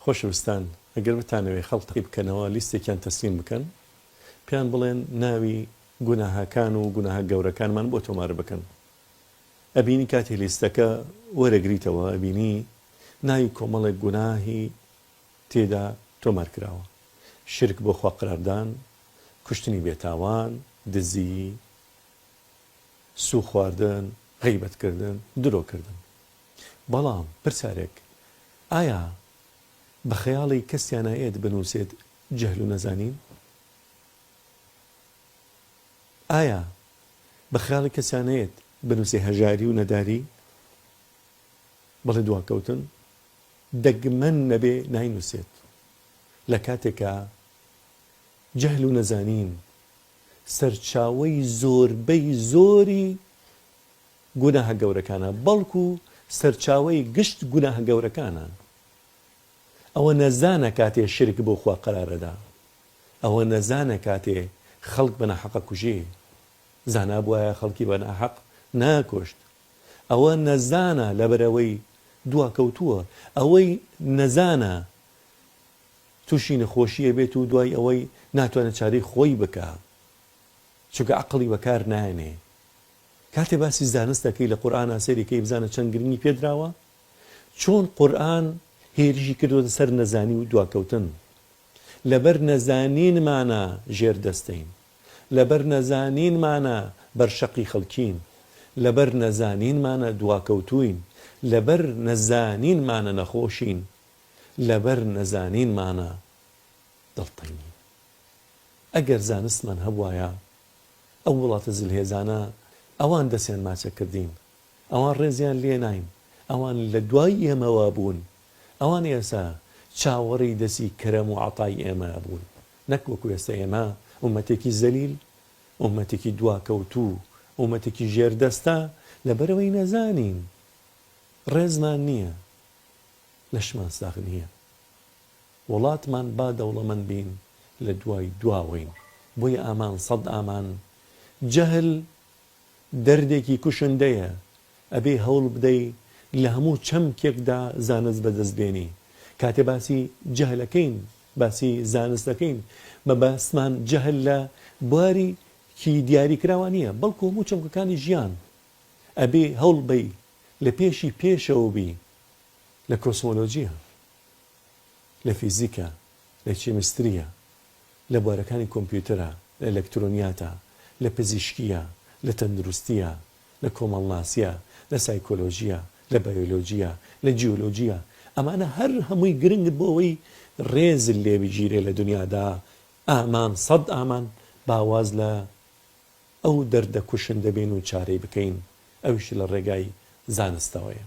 خۆشەویستان، ئەگەر بتانەوێت خەڵکی بکەنەوە لیستێکیان تەسلیم بکەن، پێیان بڵێن ناوی گوناهاکان و گوناهە گەورەکانمان بۆ تۆمار بکەن. ئەبینی کاتی لیستەکە وەرەگریتەوە، ئەبینی ناوی کۆمەڵێک گوناهی تێدا تۆمار کراوە: شرک بۆ خوا قراردان، کوشتنی بێتاوان، دزی، سوو خواردن، غیبەتکردن، درۆکردن. بەڵام پرسیارێک: ئایا بە خەیاڵی کەسیان نایەت بنووسێت جەهل و نەزانین؟ ئایا بە خەیاڵی کەسیان نایەت بنووسێ هەژاری و نەداری؟ بەڵێ دواکەوتن دەگمەن نەبێ ناینووسێت. لە کاتێکە جەهل و نەزانین سەرچاوەی زۆربەی زۆری گوناهە گەورەکانە، بەڵکو سەرچاوەی گشت گوناهە گەورەکانە. ئەوە نەزانە کاتێ شرک بۆ خوا قرارەدا، ئەوە نەزانە کاتێ خەڵک بە ناحەقە کوژێ، زانا بووایە خەڵکی بە ناحەق ناکۆشت. ئەوە نەزانە لەبەرەوەی دواکەوتووە، ئەوەی نەزانە تووشی نەخۆشیە بێت و دوای ئەوەی ناتوانێت چارەی خۆی بکە، چونکە عەقڵی بەکار نایەنێ. کاتێ باسی زانست دەکەی لە قورئانە سەیرەکەی بزانە چەند گرنگی پێدراوە، چۆن قورئان هێرشی کردوتە سەر نەزانی و دواکەوتن. لەبەر نەزانینمانە ژێردەستەین، لەبەر نەزانینمانە بەرشەقی خەڵکین، لەبەر نەزانینمانە دواکەوتوین، لەبەر نەزانینمانە نەخۆشین، لەبەر نەزانینمانە دڵتەنگین. ئەگەر زانستمان هەبوایە ئەو وڵاتە زلهێزانە ئەوان دەستیان ماچە کردین، ئەوان ڕێزیان لێ ناین، ئەوان لە دوای ئێمەوە بوون، ئەوان ئێستا چاوەڕی دەستی کەرەم و عەتای ئێمە بوون، نەک وەکو ئێستا ئێمە ئومەتێکی زەلیل، ئومەتێکی دواکەوتوو، ئومەتێکی ژێردەستە لەبەرەوەی نەزانین. ڕێزمان نییە، لەشمان ساغ نییە. وڵاتمان با دەوڵەمەند بین لە دوای دواوەین. بۆیە ئامان سەد ئامان جەهل دەردێکی کوشندەیە، ئەبێ هەوڵ بدەی لە هەموو چەمکێکدا زانست بەدەستبێنی. کاتێ باسی جەهلەکەین، باسی زانستەکەین، بە باسمان جەهل لە بواری کی دیاریکراوە نییە، بەڵکو هەموو چەمکەکانی ژیان. ئەبێ هەوڵ بەی لە پێشی پێشەوە بی لە کۆسمۆلۆجیە، لە فیزیکە، لە کێمستریە، لە بوارەکانی کۆمپیوتەرە، لە ئەلەکترۆنیاتە، لە پزیشکیە، لە تەندروستیە، لە کۆمەڵناسیە، لە سایکۆلۆژیە، لە بایۆلۆجیە، لە جیۆلۆجیە. ئەمانە هەر هەمووی گرنگ بۆ ئەوەی ڕێزت لێ بگیرێ لە دنیادا. ئامان سەد ئامان باواز لە ئەو دەردە کوشندە بین و چارەی بکەین، ئەویش لە ڕێگای زانستەوەیە.